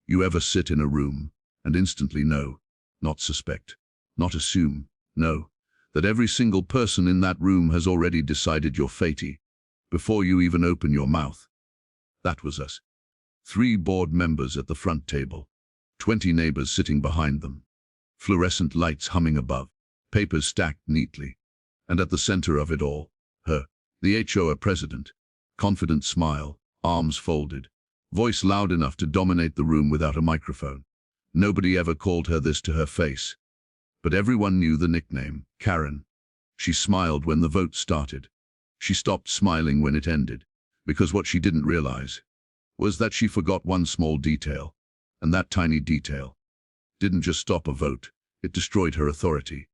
You ever sit in a room and instantly know, not suspect, not assume, know, that every single person in that room has already decided your fate before you even open your mouth? That was us. 3 board members at the front table, 20 neighbors sitting behind them, fluorescent lights humming above, papers stacked neatly, and at the center of it all, her, the HOA president, confident smile, arms folded, voice loud enough to dominate the room without a microphone. Nobody ever called her this to her face, but everyone knew the nickname, Karen. She smiled when the vote started. She stopped smiling when it ended, because what she didn't realize was that she forgot one small detail, and that tiny detail didn't just stop a vote, it destroyed her authority.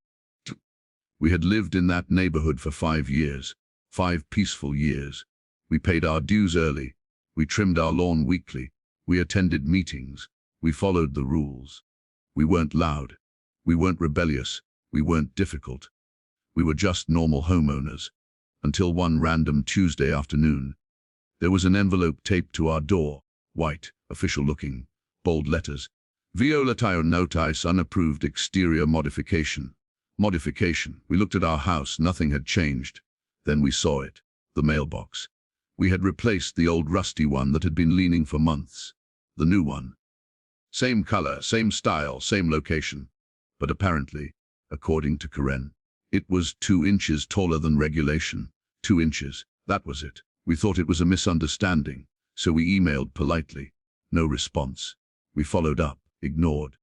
We had lived in that neighborhood for 5 years, 5 peaceful years. We paid our dues early, we trimmed our lawn weekly, we attended meetings, we followed the rules. We weren't loud, we weren't rebellious, we weren't difficult. We were just normal homeowners, until one random Tuesday afternoon, there was an envelope taped to our door, white, official-looking, bold letters. Volatile notice, unapproved exterior modification. Modification. We looked at our house, nothing had changed. Then we saw it, the mailbox. We had replaced the old rusty one that had been leaning for months. The new one. Same color, same style, same location. But apparently, according to Karen, it was 2 inches taller than regulation. 2 inches, that was it. We thought it was a misunderstanding, so we emailed politely. No response. We followed up, ignored.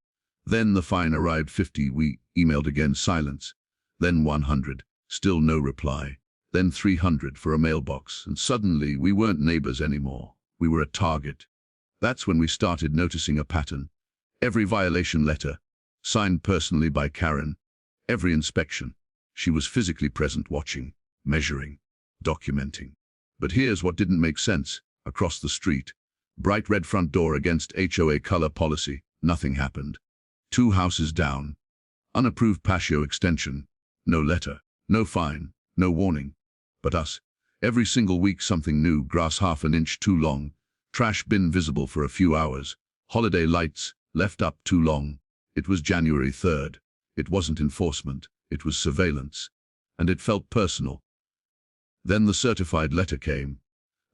Then the fine arrived 50, we emailed again, silence. Then 100, still no reply. Then 300 for a mailbox, and suddenly we weren't neighbors anymore. We were a target. That's when we started noticing a pattern. Every violation letter, signed personally by Karen. Every inspection, she was physically present, watching, measuring, documenting. But here's what didn't make sense. Across the street, bright red front door against HOA color policy, nothing happened. 2 houses down, unapproved patio extension, no letter, no fine, no warning. But us, every single week something new, grass half an inch too long, trash bin visible for a few hours, holiday lights left up too long. It was January 3rd. It wasn't enforcement, it was surveillance. And it felt personal. Then the certified letter came.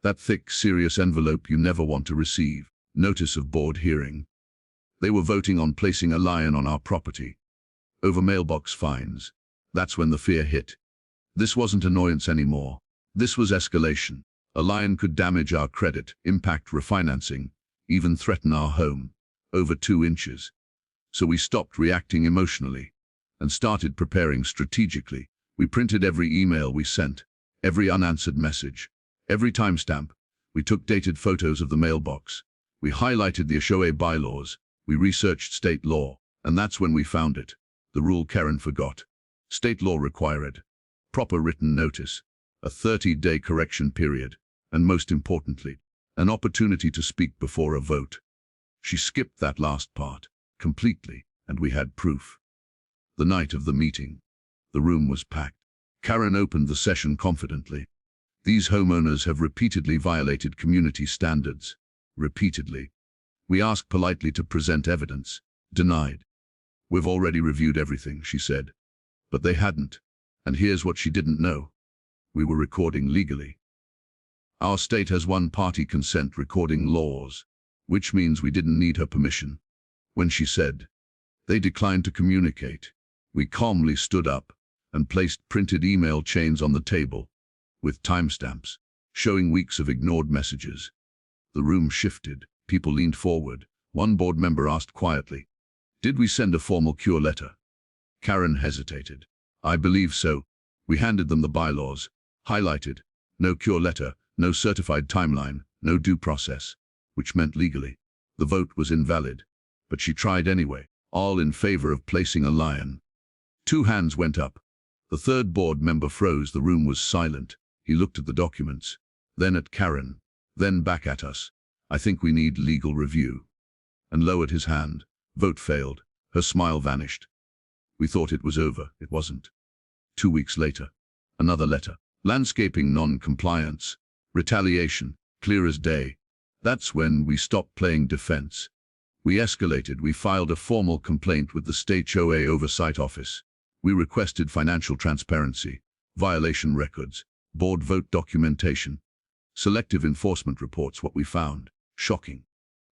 That thick, serious envelope you never want to receive. Notice of board hearing. They were voting on placing a lien on our property. Over mailbox fines. That's when the fear hit. This wasn't annoyance anymore. This was escalation. A lien could damage our credit, impact refinancing, even threaten our home. Over 2 inches. So we stopped reacting emotionally and started preparing strategically. We printed every email we sent, every unanswered message, every timestamp. We took dated photos of the mailbox. We highlighted the HOA bylaws. We researched state law, and that's when we found it. The rule Karen forgot. State law required proper written notice, a 30-day correction period, and most importantly, an opportunity to speak before a vote. She skipped that last part completely, and we had proof. The night of the meeting, the room was packed. Karen opened the session confidently. These homeowners have repeatedly violated community standards. Repeatedly. We asked politely to present evidence. Denied. We've already reviewed everything, she said. But they hadn't. And here's what she didn't know. We were recording legally. Our state has one-party consent recording laws, which means we didn't need her permission. When she said, they declined to communicate, we calmly stood up and placed printed email chains on the table, with timestamps, showing weeks of ignored messages. The room shifted. People leaned forward. One board member asked quietly, "Did we send a formal cure letter?" Karen hesitated. "I believe so." We handed them the bylaws, highlighted, no cure letter, no certified timeline, no due process, which meant legally. The vote was invalid, but she tried anyway, all in favor of placing a lien. 2 hands went up. The 3rd board member froze. The room was silent. He looked at the documents, then at Karen, then back at us. "I think we need legal review," and lowered his hand. Vote failed. Her smile vanished. We thought it was over. It wasn't. 2 weeks later, another letter. Landscaping non-compliance. Retaliation. Clear as day. That's when we stopped playing defense. We escalated. We filed a formal complaint with the State HOA Oversight Office. We requested financial transparency, violation records, board vote documentation, selective enforcement reports. What we found, shocking.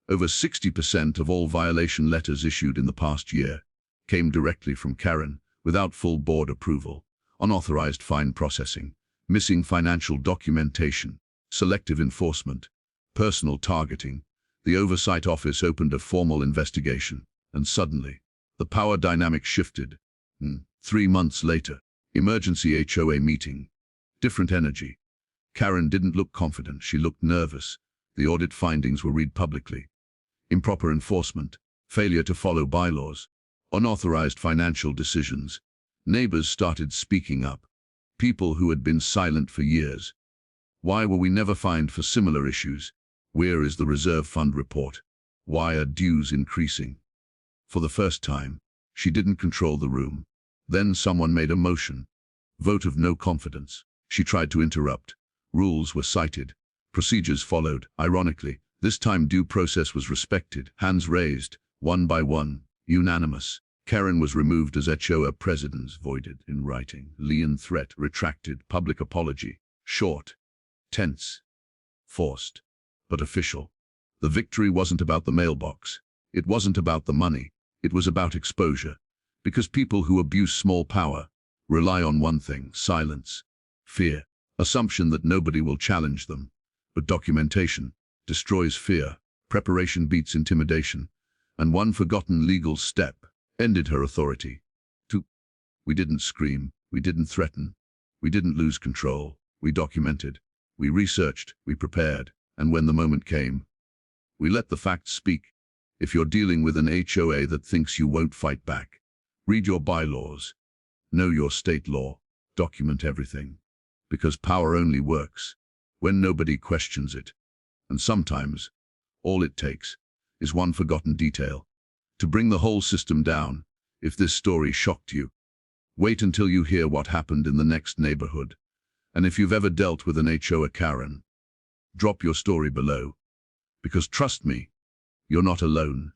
Over 60% of all violation letters issued in the past year came directly from Karen, without full board approval, unauthorized fine processing, missing financial documentation, selective enforcement, personal targeting. The Oversight Office opened a formal investigation, and suddenly, the power dynamic shifted. 3 months later, emergency HOA meeting. Different energy. Karen didn't look confident, she looked nervous. The audit findings were read publicly. Improper enforcement, failure to follow bylaws, unauthorized financial decisions. Neighbors started speaking up. People who had been silent for years. Why were we never fined for similar issues? Where is the reserve fund report? Why are dues increasing? For the first time, she didn't control the room. Then someone made a motion. Vote of no confidence. She tried to interrupt. Rules were cited. Procedures followed. Ironically, this time due process was respected. Hands raised, one by one, unanimous. Karen was removed as HOA president, voided in writing. Lien threat retracted. Public apology. Short, tense, forced, but official. The victory wasn't about the mailbox. It wasn't about the money. It was about exposure. Because people who abuse small power rely on one thing: silence, fear, assumption that nobody will challenge them. But documentation destroys fear. Preparation beats intimidation. And one forgotten legal step ended her authority. We didn't scream. We didn't threaten. We didn't lose control. We documented. We researched. We prepared. And when the moment came, we let the facts speak. If you're dealing with an HOA that thinks you won't fight back, read your bylaws. Know your state law. Document everything. Because power only works when nobody questions it. And sometimes, all it takes is one forgotten detail to bring the whole system down. If this story shocked you, wait until you hear what happened in the next neighborhood. And if you've ever dealt with an HOA Karen, drop your story below. Because trust me, you're not alone.